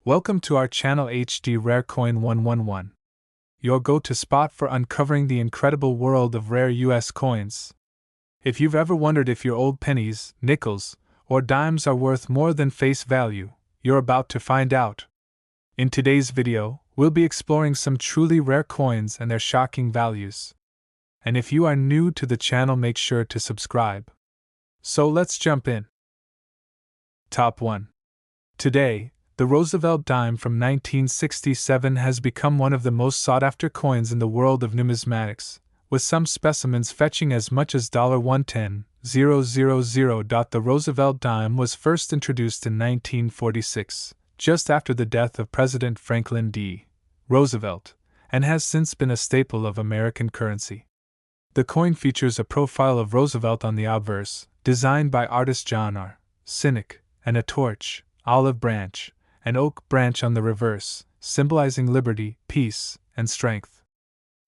Welcome to our channel HD Rare Coin 111, your go-to spot for uncovering the incredible world of rare US coins. If you've ever wondered if your old pennies, nickels, or dimes are worth more than face value, you're about to find out. In today's video, we'll be exploring some truly rare coins and their shocking values. And if you are new to the channel, make sure to subscribe. So let's jump in. Top 1. Today, the Roosevelt dime from 1967 has become one of the most sought-after coins in the world of numismatics, with some specimens fetching as much as $110,000. The Roosevelt dime was first introduced in 1946, just after the death of President Franklin D. Roosevelt, and has since been a staple of American currency. The coin features a profile of Roosevelt on the obverse, designed by artist John R. Sinek, and a torch, olive branch, and oak branch on the reverse, symbolizing liberty, peace, and strength.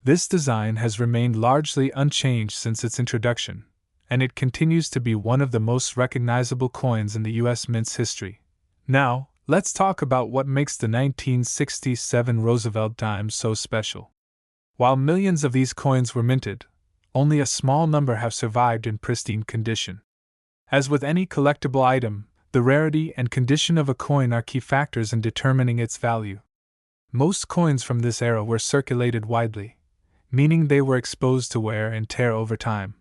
This design has remained largely unchanged since its introduction, and it continues to be one of the most recognizable coins in the U.S. mint's history. Now, let's talk about what makes the 1967 Roosevelt dime so special. While millions of these coins were minted, only a small number have survived in pristine condition. As with any collectible item, the rarity and condition of a coin are key factors in determining its value. Most coins from this era were circulated widely, meaning they were exposed to wear and tear over time.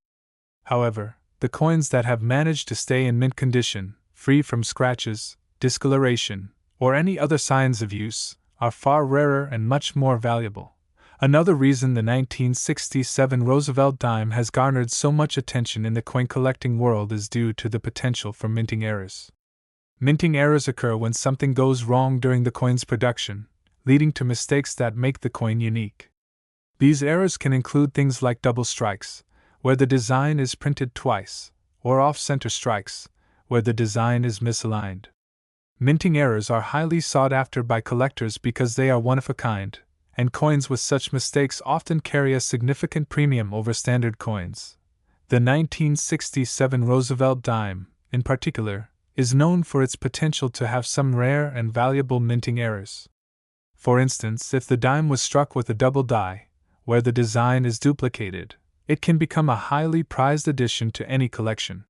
However, the coins that have managed to stay in mint condition, free from scratches, discoloration, or any other signs of use, are far rarer and much more valuable. Another reason the 1967 Roosevelt dime has garnered so much attention in the coin collecting world is due to the potential for minting errors. Minting errors occur when something goes wrong during the coin's production, leading to mistakes that make the coin unique. These errors can include things like double strikes, where the design is printed twice, or off-center strikes, where the design is misaligned. Minting errors are highly sought after by collectors because they are one of a kind, and coins with such mistakes often carry a significant premium over standard coins. The 1967 Roosevelt dime, in particular, is known for its potential to have some rare and valuable minting errors. For instance, if the dime was struck with a double die, where the design is duplicated, it can become a highly prized addition to any collection.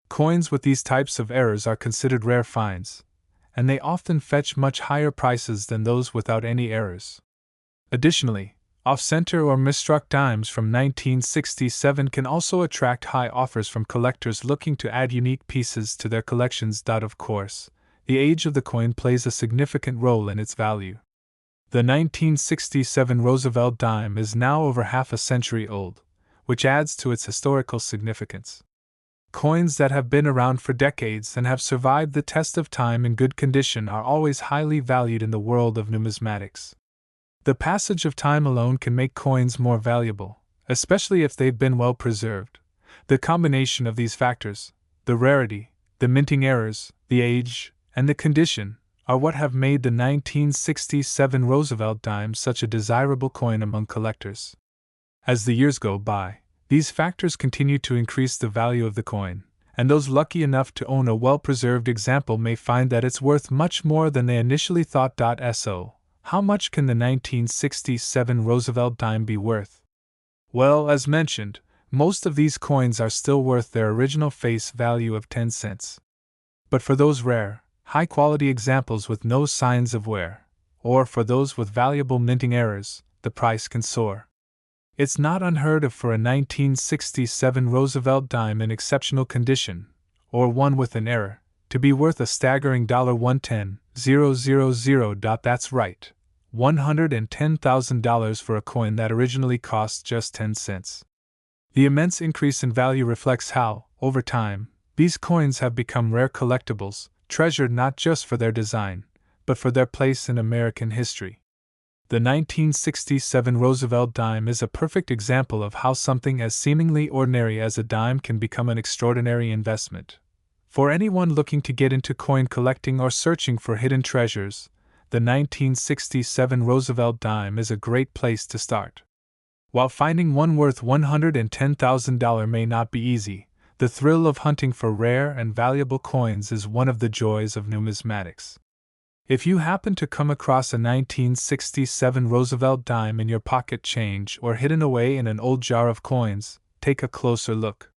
Coins with these types of errors are considered rare finds, and they often fetch much higher prices than those without any errors. Additionally, off-center or misstruck dimes from 1967 can also attract high offers from collectors looking to add unique pieces to their collections. Of course, the age of the coin plays a significant role in its value. The 1967 Roosevelt dime is now over half a century old, which adds to its historical significance. Coins that have been around for decades and have survived the test of time in good condition are always highly valued in the world of numismatics. The passage of time alone can make coins more valuable, especially if they've been well preserved. The combination of these factors, the rarity, the minting errors, the age, and the condition, are what have made the 1967 Roosevelt dime such a desirable coin among collectors. As the years go by, these factors continue to increase the value of the coin, and those lucky enough to own a well-preserved example may find that it's worth much more than they initially thought. So, how much can the 1967 Roosevelt dime be worth? Well, as mentioned, most of these coins are still worth their original face value of 10 cents. But for those rare, high-quality examples with no signs of wear, or for those with valuable minting errors, the price can soar. It's not unheard of for a 1967 Roosevelt dime in exceptional condition, or one with an error, to be worth a staggering $110,000. That's right, $110,000 for a coin that originally cost just 10 cents. The immense increase in value reflects how, over time, these coins have become rare collectibles, treasured not just for their design, but for their place in American history. The 1967 Roosevelt dime is a perfect example of how something as seemingly ordinary as a dime can become an extraordinary investment. For anyone looking to get into coin collecting or searching for hidden treasures, the 1967 Roosevelt dime is a great place to start. While finding one worth $110,000 may not be easy, the thrill of hunting for rare and valuable coins is one of the joys of numismatics. If you happen to come across a 1967 Roosevelt dime in your pocket change or hidden away in an old jar of coins, take a closer look.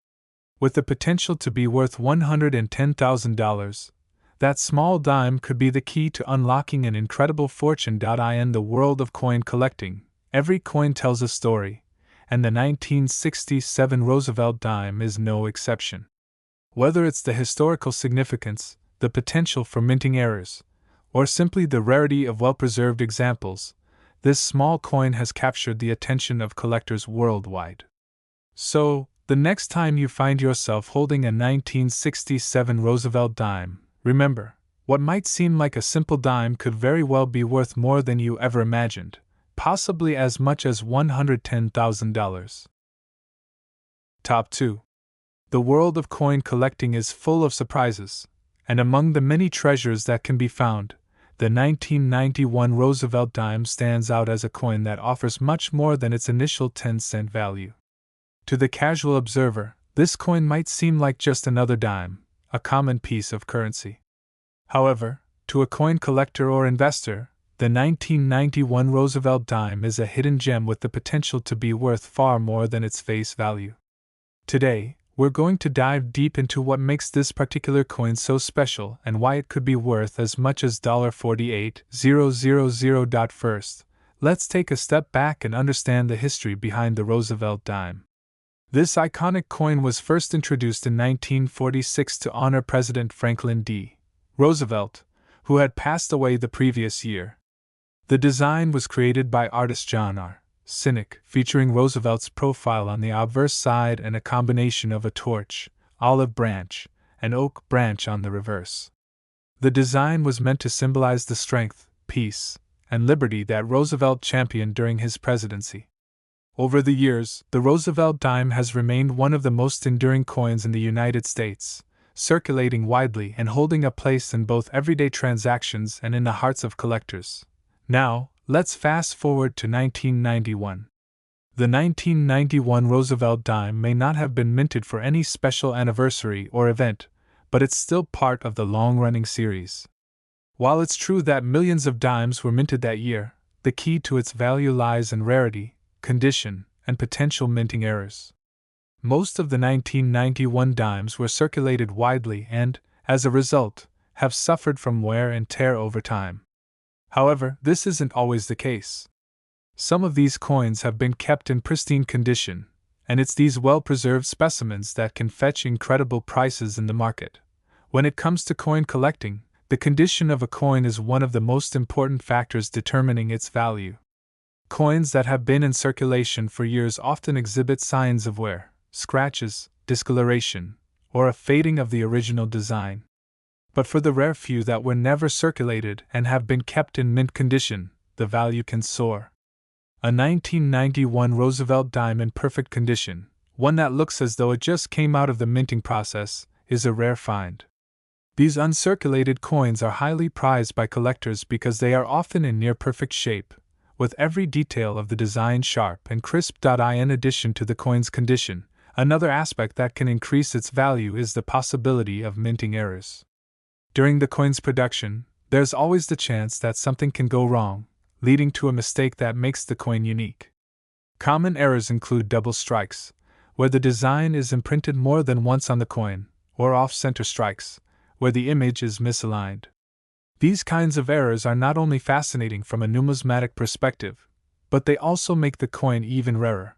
With the potential to be worth $110,000, that small dime could be the key to unlocking an incredible fortune. In the world of coin collecting, every coin tells a story, and the 1967 Roosevelt dime is no exception. Whether it's the historical significance, the potential for minting errors, or simply the rarity of well-preserved examples, this small coin has captured the attention of collectors worldwide. So, the next time you find yourself holding a 1967 Roosevelt dime, remember, what might seem like a simple dime could very well be worth more than you ever imagined, possibly as much as $110,000. Top 2. The world of coin collecting is full of surprises, and among the many treasures that can be found, the 1991 Roosevelt dime stands out as a coin that offers much more than its initial 10-cent value. To the casual observer, this coin might seem like just another dime, a common piece of currency. However, to a coin collector or investor, the 1991 Roosevelt dime is a hidden gem with the potential to be worth far more than its face value. Today, we're going to dive deep into what makes this particular coin so special and why it could be worth as much as $48,000. First, let's take a step back and understand the history behind the Roosevelt dime. This iconic coin was first introduced in 1946 to honor President Franklin D. Roosevelt, who had passed away the previous year. The design was created by artist John R. Cynic, featuring Roosevelt's profile on the obverse side and a combination of a torch, olive branch, and oak branch on the reverse. The design was meant to symbolize the strength, peace, and liberty that Roosevelt championed during his presidency. Over the years, the Roosevelt dime has remained one of the most enduring coins in the United States, circulating widely and holding a place in both everyday transactions and in the hearts of collectors. Now, let's fast forward to 1991. The 1991 Roosevelt dime may not have been minted for any special anniversary or event, but it's still part of the long-running series. While it's true that millions of dimes were minted that year, the key to its value lies in rarity, condition, and potential minting errors. Most of the 1991 dimes were circulated widely and, as a result, have suffered from wear and tear over time. However, this isn't always the case. Some of these coins have been kept in pristine condition, and it's these well-preserved specimens that can fetch incredible prices in the market. When it comes to coin collecting, the condition of a coin is one of the most important factors determining its value. Coins that have been in circulation for years often exhibit signs of wear, scratches, discoloration, or a fading of the original design. But for the rare few that were never circulated and have been kept in mint condition, the value can soar. A 1991 Roosevelt dime in perfect condition, one that looks as though it just came out of the minting process, is a rare find. These uncirculated coins are highly prized by collectors because they are often in near-perfect shape, with every detail of the design sharp and crisp. In addition to the coin's condition, another aspect that can increase its value is the possibility of minting errors. During the coin's production, there's always the chance that something can go wrong, leading to a mistake that makes the coin unique. Common errors include double strikes, where the design is imprinted more than once on the coin, or off-center strikes, where the image is misaligned. These kinds of errors are not only fascinating from a numismatic perspective, but they also make the coin even rarer.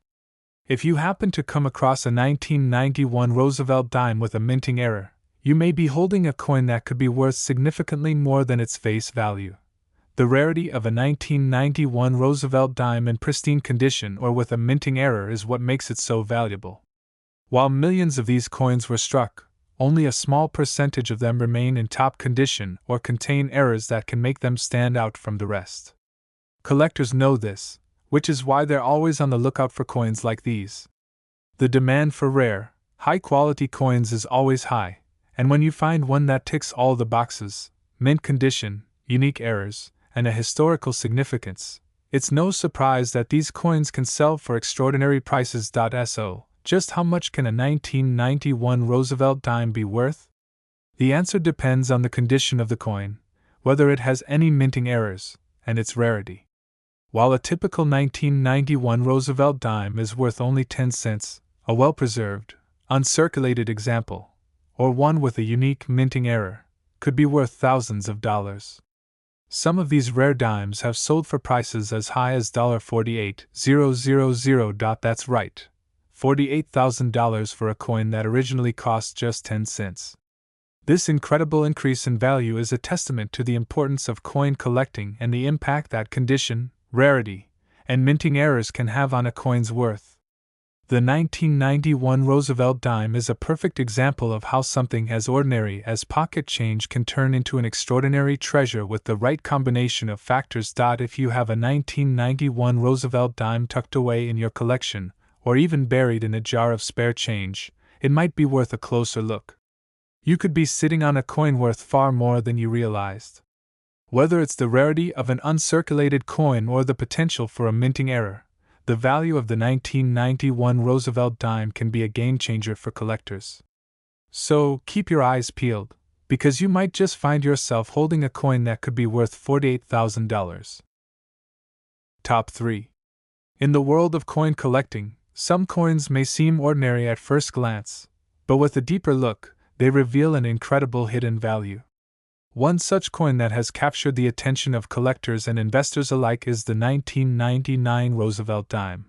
If you happen to come across a 1991 Roosevelt dime with a minting error, you may be holding a coin that could be worth significantly more than its face value. The rarity of a 1991 Roosevelt dime in pristine condition or with a minting error is what makes it so valuable. While millions of these coins were struck, only a small percentage of them remain in top condition or contain errors that can make them stand out from the rest. Collectors know this, which is why they're always on the lookout for coins like these. The demand for rare, high-quality coins is always high, and when you find one that ticks all the boxes, mint condition, unique errors, and a historical significance, it's no surprise that these coins can sell for extraordinary prices. So, just how much can a 1991 Roosevelt dime be worth? The answer depends on the condition of the coin, whether it has any minting errors, and its rarity. While a typical 1991 Roosevelt dime is worth only 10 cents, a well-preserved, uncirculated example, or one with a unique minting error, could be worth thousands of dollars. Some of these rare dimes have sold for prices as high as $48,000. That's right, $48,000 for a coin that originally cost just 10 cents. This incredible increase in value is a testament to the importance of coin collecting and the impact that condition, rarity, and minting errors can have on a coin's worth. The 1991 Roosevelt dime is a perfect example of how something as ordinary as pocket change can turn into an extraordinary treasure with the right combination of factors. If you have a 1991 Roosevelt dime tucked away in your collection, or even buried in a jar of spare change, it might be worth a closer look. You could be sitting on a coin worth far more than you realized. Whether it's the rarity of an uncirculated coin or the potential for a minting error, the value of the 1991 Roosevelt dime can be a game-changer for collectors. So, keep your eyes peeled, because you might just find yourself holding a coin that could be worth $48,000. Top 3. In the world of coin collecting, some coins may seem ordinary at first glance, but with a deeper look, they reveal an incredible hidden value. One such coin that has captured the attention of collectors and investors alike is the 1999 Roosevelt dime.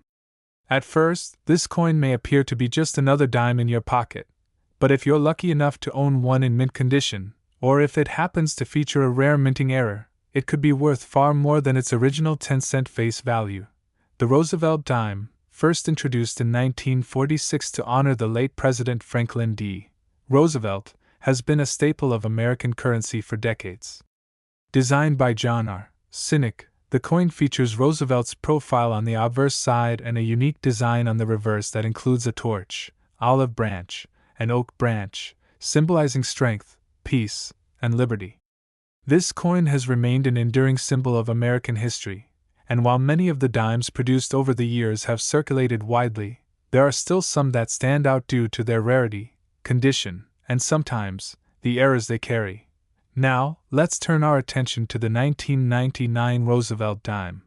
At first, this coin may appear to be just another dime in your pocket, but if you're lucky enough to own one in mint condition, or if it happens to feature a rare minting error, it could be worth far more than its original 10-cent face value. The Roosevelt dime, first introduced in 1946 to honor the late President Franklin D. Roosevelt, has been a staple of American currency for decades. Designed by John R. Sinek, the coin features Roosevelt's profile on the obverse side and a unique design on the reverse that includes a torch, olive branch, and oak branch, symbolizing strength, peace, and liberty. This coin has remained an enduring symbol of American history, and while many of the dimes produced over the years have circulated widely, there are still some that stand out due to their rarity, condition, and sometimes, the errors they carry. Now, let's turn our attention to the 1999 Roosevelt dime.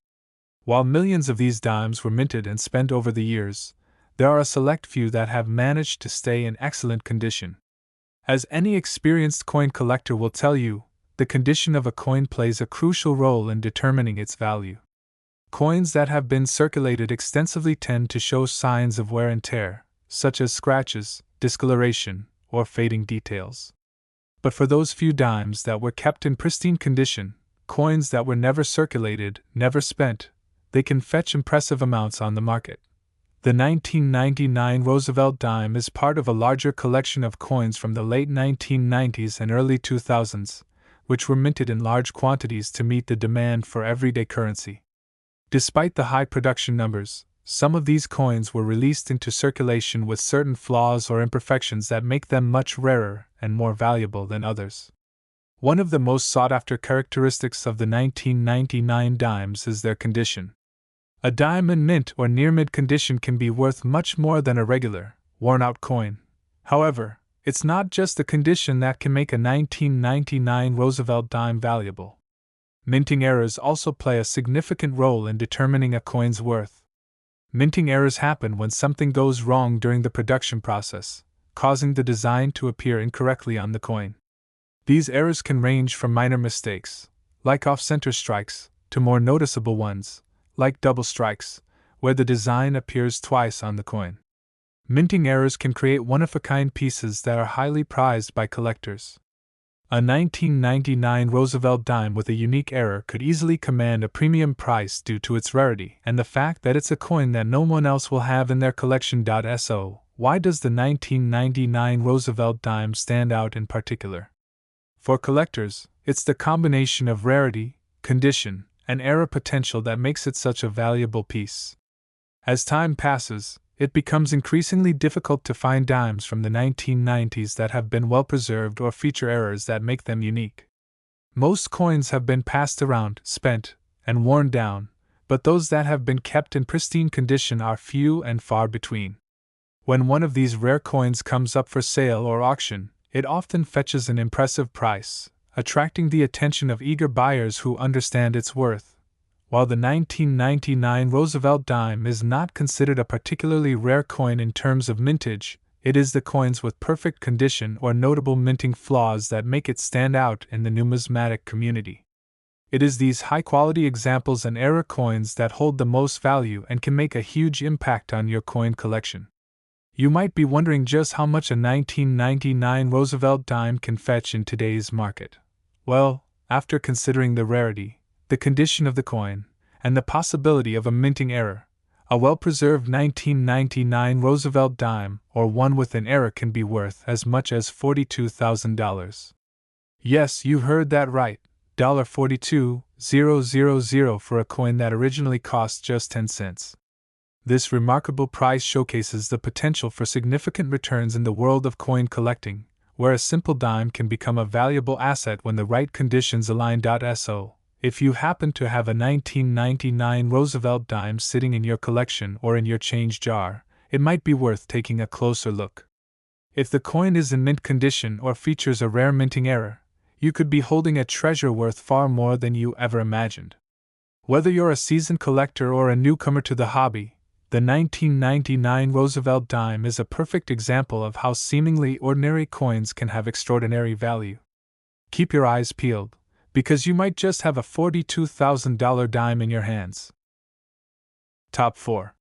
While millions of these dimes were minted and spent over the years, there are a select few that have managed to stay in excellent condition. As any experienced coin collector will tell you, the condition of a coin plays a crucial role in determining its value. Coins that have been circulated extensively tend to show signs of wear and tear, such as scratches, discoloration, or fading details. But for those few dimes that were kept in pristine condition, coins that were never circulated, never spent, they can fetch impressive amounts on the market. The 1999 Roosevelt dime is part of a larger collection of coins from the late 1990s and early 2000s, which were minted in large quantities to meet the demand for everyday currency. Despite the high production numbers, some of these coins were released into circulation with certain flaws or imperfections that make them much rarer and more valuable than others. One of the most sought-after characteristics of the 1999 dimes is their condition. A dime in mint or near-mint condition can be worth much more than a regular, worn-out coin. However, it's not just the condition that can make a 1999 Roosevelt dime valuable. Minting errors also play a significant role in determining a coin's worth. Minting errors happen when something goes wrong during the production process, causing the design to appear incorrectly on the coin. These errors can range from minor mistakes, like off-center strikes, to more noticeable ones, like double strikes, where the design appears twice on the coin. Minting errors can create one-of-a-kind pieces that are highly prized by collectors. A 1999 Roosevelt dime with a unique error could easily command a premium price due to its rarity and the fact that it's a coin that no one else will have in their collection. So, why does the 1999 Roosevelt dime stand out in particular? For collectors, it's the combination of rarity, condition, and error potential that makes it such a valuable piece. As time passes, it becomes increasingly difficult to find dimes from the 1990s that have been well preserved or feature errors that make them unique. Most coins have been passed around, spent, and worn down, but those that have been kept in pristine condition are few and far between. When one of these rare coins comes up for sale or auction, it often fetches an impressive price, attracting the attention of eager buyers who understand its worth. While the 1999 Roosevelt dime is not considered a particularly rare coin in terms of mintage, it is the coins with perfect condition or notable minting flaws that make it stand out in the numismatic community. It is these high-quality examples and error coins that hold the most value and can make a huge impact on your coin collection. You might be wondering just how much a 1999 Roosevelt dime can fetch in today's market. Well, after considering the rarity, the condition of the coin, and the possibility of a minting error, a well-preserved 1999 Roosevelt dime or one with an error can be worth as much as $42,000. Yes, you heard that right, $42,000 for a coin that originally cost just 10 cents. This remarkable price showcases the potential for significant returns in the world of coin collecting, where a simple dime can become a valuable asset when the right conditions align. So, if you happen to have a 1999 Roosevelt dime sitting in your collection or in your change jar, it might be worth taking a closer look. If the coin is in mint condition or features a rare minting error, you could be holding a treasure worth far more than you ever imagined. Whether you're a seasoned collector or a newcomer to the hobby, the 1999 Roosevelt dime is a perfect example of how seemingly ordinary coins can have extraordinary value. Keep your eyes peeled, because you might just have a $42,000 dime in your hands. Top 4.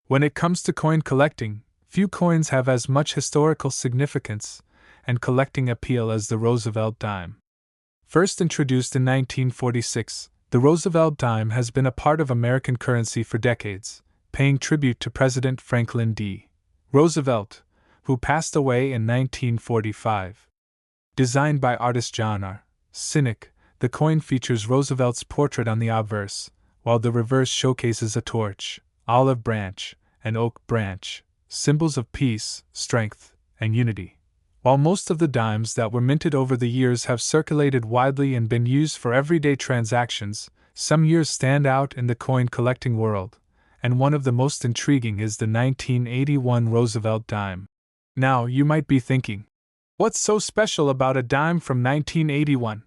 When it comes to coin collecting, few coins have as much historical significance and collecting appeal as the Roosevelt dime. First introduced in 1946, the Roosevelt dime has been a part of American currency for decades, paying tribute to President Franklin D. Roosevelt, who passed away in 1945. Designed by artist John R. Sinek, the coin features Roosevelt's portrait on the obverse, while the reverse showcases a torch, olive branch, and oak branch, symbols of peace, strength, and unity. While most of the dimes that were minted over the years have circulated widely and been used for everyday transactions, some years stand out in the coin collecting world, and one of the most intriguing is the 1981 Roosevelt dime. Now, you might be thinking, what's so special about a dime from 1981?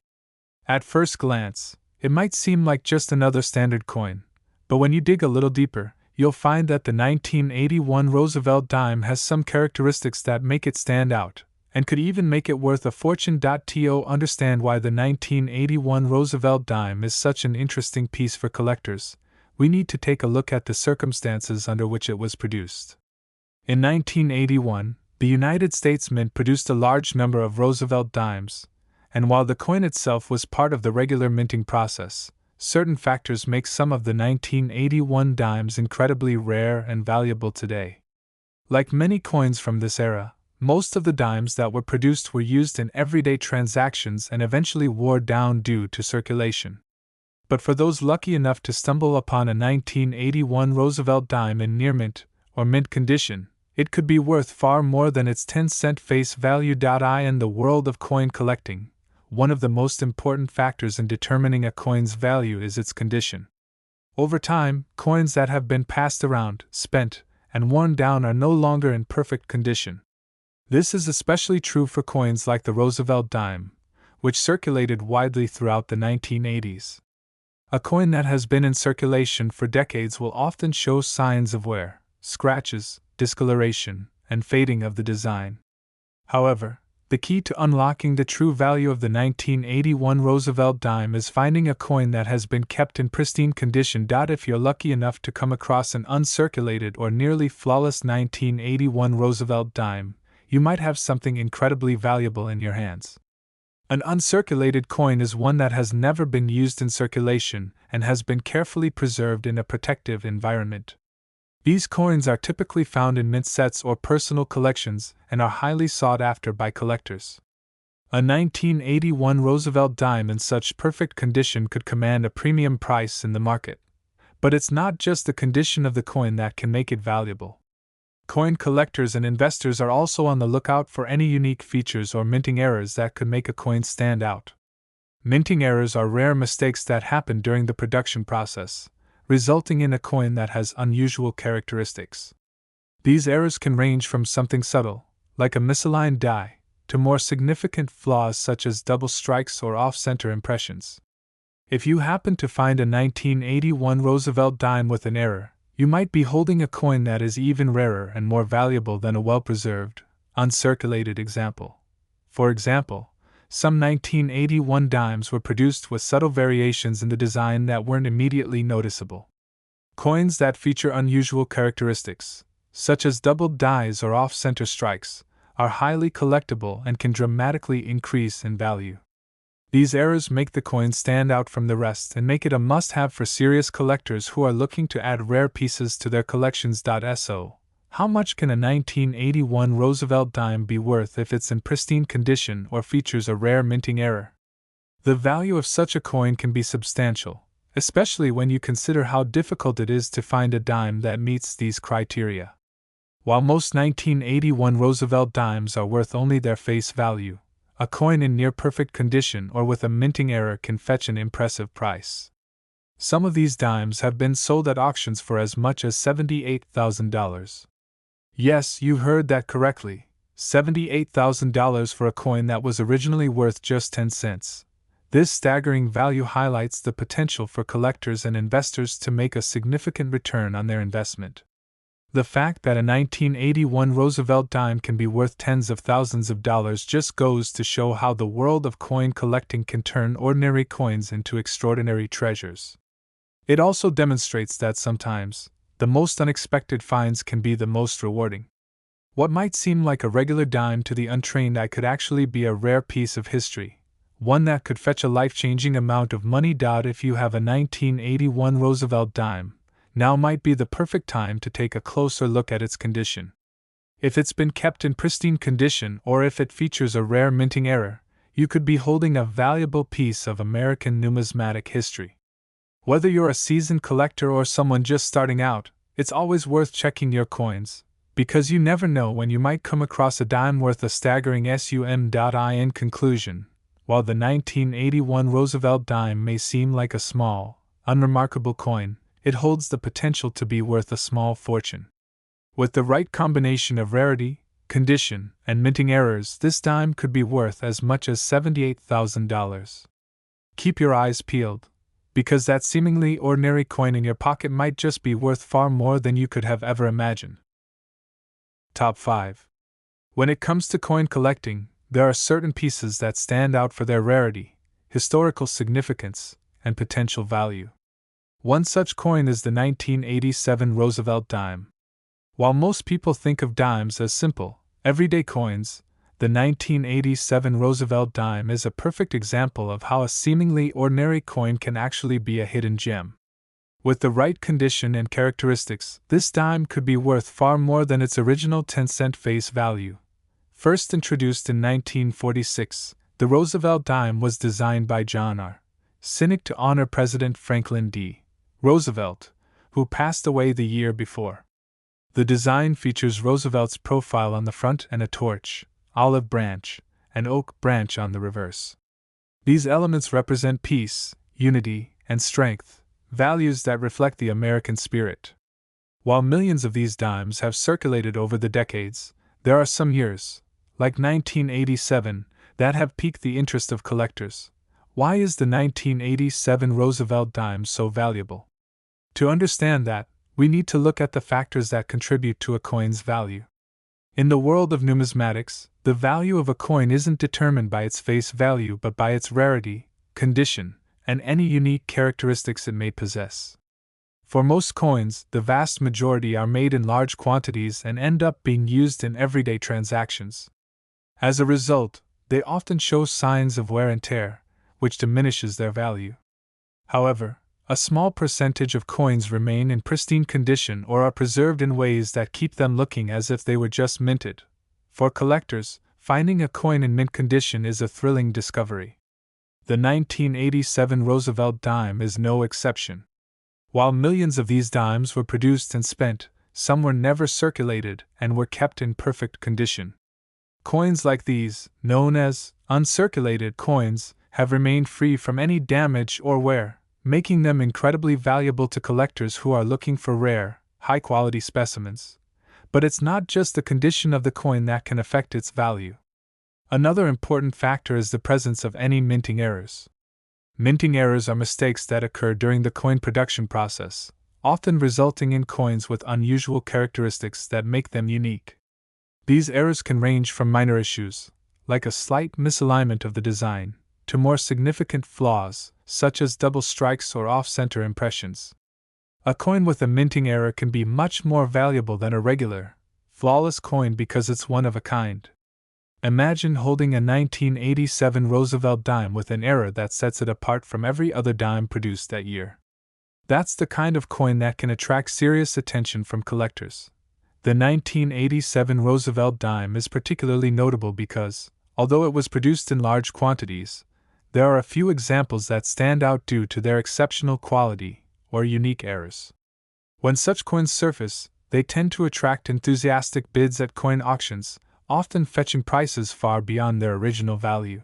At first glance, it might seem like just another standard coin, but when you dig a little deeper, you'll find that the 1981 Roosevelt dime has some characteristics that make it stand out, and could even make it worth a fortune. To understand why the 1981 Roosevelt dime is such an interesting piece for collectors, we need to take a look at the circumstances under which it was produced. In 1981, the United States Mint produced a large number of Roosevelt dimes, and while the coin itself was part of the regular minting process, certain factors make some of the 1981 dimes incredibly rare and valuable today. Like many coins from this era, most of the dimes that were produced were used in everyday transactions and eventually wore down due to circulation. But for those lucky enough to stumble upon a 1981 Roosevelt dime in near mint or mint condition, it could be worth far more than its 10-cent face value. In the world of coin collecting, one of the most important factors in determining a coin's value is its condition. Over time, coins that have been passed around, spent, and worn down are no longer in perfect condition. This is especially true for coins like the Roosevelt dime, which circulated widely throughout the 1980s. A coin that has been in circulation for decades will often show signs of wear, scratches, discoloration, and fading of the design. However, the key to unlocking the true value of the 1981 Roosevelt dime is finding a coin that has been kept in pristine condition. If you're lucky enough to come across an uncirculated or nearly flawless 1981 Roosevelt dime, you might have something incredibly valuable in your hands. An uncirculated coin is one that has never been used in circulation and has been carefully preserved in a protective environment. These coins are typically found in mint sets or personal collections and are highly sought after by collectors. A 1981 Roosevelt dime in such perfect condition could command a premium price in the market. But it's not just the condition of the coin that can make it valuable. Coin collectors and investors are also on the lookout for any unique features or minting errors that could make a coin stand out. Minting errors are rare mistakes that happen during the production process, resulting in a coin that has unusual characteristics. These errors can range from something subtle, like a misaligned die, to more significant flaws such as double strikes or off-center impressions. If you happen to find a 1981 Roosevelt dime with an error, you might be holding a coin that is even rarer and more valuable than a well-preserved, uncirculated example. For example, some 1981 dimes were produced with subtle variations in the design that weren't immediately noticeable. Coins that feature unusual characteristics, such as doubled dies or off-center strikes, are highly collectible and can dramatically increase in value. These errors make the coin stand out from the rest and make it a must-have for serious collectors who are looking to add rare pieces to their collections. So, how much can a 1981 Roosevelt dime be worth if it's in pristine condition or features a rare minting error? The value of such a coin can be substantial, especially when you consider how difficult it is to find a dime that meets these criteria. While most 1981 Roosevelt dimes are worth only their face value, a coin in near-perfect condition or with a minting error can fetch an impressive price. Some of these dimes have been sold at auctions for as much as $78,000. Yes, you heard that correctly, $78,000 for a coin that was originally worth just 10 cents. This staggering value highlights the potential for collectors and investors to make a significant return on their investment. The fact that a 1981 Roosevelt dime can be worth tens of thousands of dollars just goes to show how the world of coin collecting can turn ordinary coins into extraordinary treasures. It also demonstrates that sometimes, the most unexpected finds can be the most rewarding. What might seem like a regular dime to the untrained eye could actually be a rare piece of history, one that could fetch a life-changing amount of money. If you have a 1981 Roosevelt dime, now might be the perfect time to take a closer look at its condition. If it's been kept in pristine condition or if it features a rare minting error, you could be holding a valuable piece of American numismatic history. Whether you're a seasoned collector or someone just starting out, it's always worth checking your coins, because you never know when you might come across a dime worth a staggering sum. In conclusion, while the 1981 Roosevelt dime may seem like a small, unremarkable coin, it holds the potential to be worth a small fortune. With the right combination of rarity, condition, and minting errors, this dime could be worth as much as $78,000. Keep your eyes peeled, because that seemingly ordinary coin in your pocket might just be worth far more than you could have ever imagined. Top 5. When it comes to coin collecting, there are certain pieces that stand out for their rarity, historical significance, and potential value. One such coin is the 1987 Roosevelt dime. While most people think of dimes as simple, everyday coins, the 1987 Roosevelt dime is a perfect example of how a seemingly ordinary coin can actually be a hidden gem. With the right condition and characteristics, this dime could be worth far more than its original 10-cent face value. First introduced in 1946, the Roosevelt dime was designed by John R. Sinek to honor President Franklin D. Roosevelt, who passed away the year before. The design features Roosevelt's profile on the front and a torch, olive branch, and oak branch on the reverse. These elements represent peace, unity, and strength, values that reflect the American spirit. While millions of these dimes have circulated over the decades, there are some years, like 1987, that have piqued the interest of collectors. Why is the 1987 Roosevelt dime so valuable? To understand that, we need to look at the factors that contribute to a coin's value. In the world of numismatics, the value of a coin isn't determined by its face value but by its rarity, condition, and any unique characteristics it may possess. For most coins, the vast majority are made in large quantities and end up being used in everyday transactions. As a result, they often show signs of wear and tear, which diminishes their value. However, a small percentage of coins remain in pristine condition or are preserved in ways that keep them looking as if they were just minted. For collectors, finding a coin in mint condition is a thrilling discovery. The 1987 Roosevelt dime is no exception. While millions of these dimes were produced and spent, some were never circulated and were kept in perfect condition. Coins like these, known as uncirculated coins, have remained free from any damage or wear, making them incredibly valuable to collectors who are looking for rare, high-quality specimens. But it's not just the condition of the coin that can affect its value. Another important factor is the presence of any minting errors. Minting errors are mistakes that occur during the coin production process, often resulting in coins with unusual characteristics that make them unique. These errors can range from minor issues, like a slight misalignment of the design, to more significant flaws, such as double strikes or off-center impressions. A coin with a minting error can be much more valuable than a regular, flawless coin because it's one of a kind. Imagine holding a 1987 Roosevelt dime with an error that sets it apart from every other dime produced that year. That's the kind of coin that can attract serious attention from collectors. The 1987 Roosevelt dime is particularly notable because, although it was produced in large quantities, there are a few examples that stand out due to their exceptional quality or unique errors. When such coins surface, they tend to attract enthusiastic bids at coin auctions, often fetching prices far beyond their original value.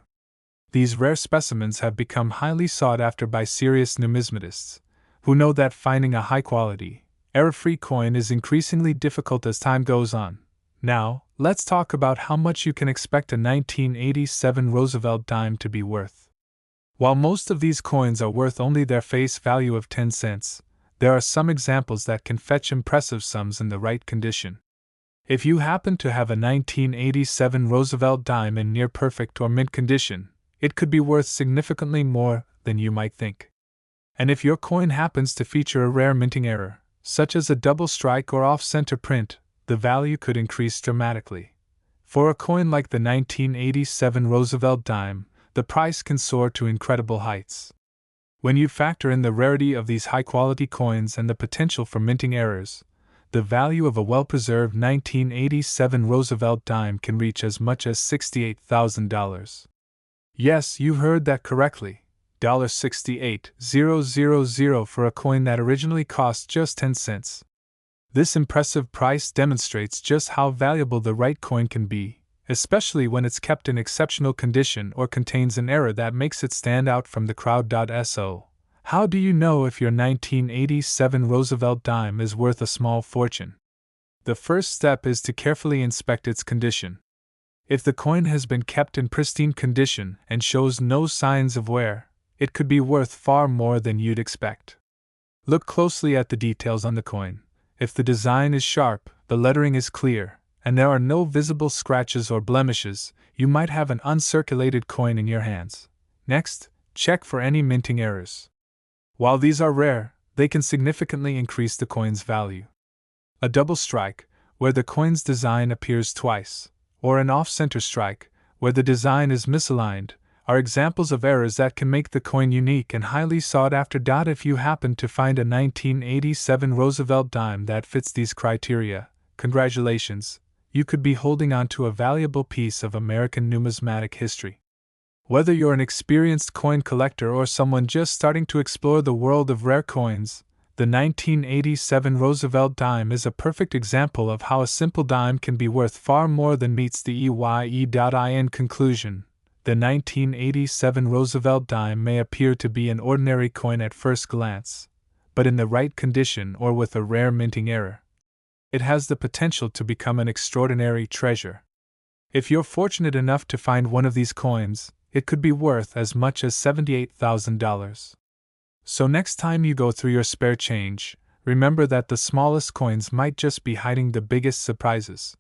These rare specimens have become highly sought after by serious numismatists, who know that finding a high-quality, error-free coin is increasingly difficult as time goes on. Now, let's talk about how much you can expect a 1987 Roosevelt dime to be worth. While most of these coins are worth only their face value of 10 cents, there are some examples that can fetch impressive sums in the right condition. If you happen to have a 1987 Roosevelt dime in near-perfect or mint condition, it could be worth significantly more than you might think. And if your coin happens to feature a rare minting error, such as a double strike or off-center print, the value could increase dramatically. For a coin like the 1987 Roosevelt dime, the price can soar to incredible heights. When you factor in the rarity of these high-quality coins and the potential for minting errors, the value of a well-preserved 1987 Roosevelt dime can reach as much as $68,000. Yes, you heard that correctly. $68,000 for a coin that originally cost just 10 cents. This impressive price demonstrates just how valuable the right coin can be, especially when it's kept in exceptional condition or contains an error that makes it stand out from the crowd. So, how do you know if your 1987 Roosevelt dime is worth a small fortune? The first step is to carefully inspect its condition. If the coin has been kept in pristine condition and shows no signs of wear, it could be worth far more than you'd expect. Look closely at the details on the coin. If the design is sharp, the lettering is clear, and there are no visible scratches or blemishes, you might have an uncirculated coin in your hands. Next, check for any minting errors. While these are rare, they can significantly increase the coin's value. A double strike, where the coin's design appears twice, or an off-center strike, where the design is misaligned, are examples of errors that can make the coin unique and highly sought after. If you happen to find a 1987 Roosevelt dime that fits these criteria, congratulations, you could be holding on to a valuable piece of American numismatic history. Whether you're an experienced coin collector or someone just starting to explore the world of rare coins, the 1987 Roosevelt dime is a perfect example of how a simple dime can be worth far more than meets the eye. In conclusion, the 1987 Roosevelt dime may appear to be an ordinary coin at first glance, but in the right condition or with a rare minting error, it has the potential to become an extraordinary treasure. If you're fortunate enough to find one of these coins, it could be worth as much as $78,000. So next time you go through your spare change, remember that the smallest coins might just be hiding the biggest surprises.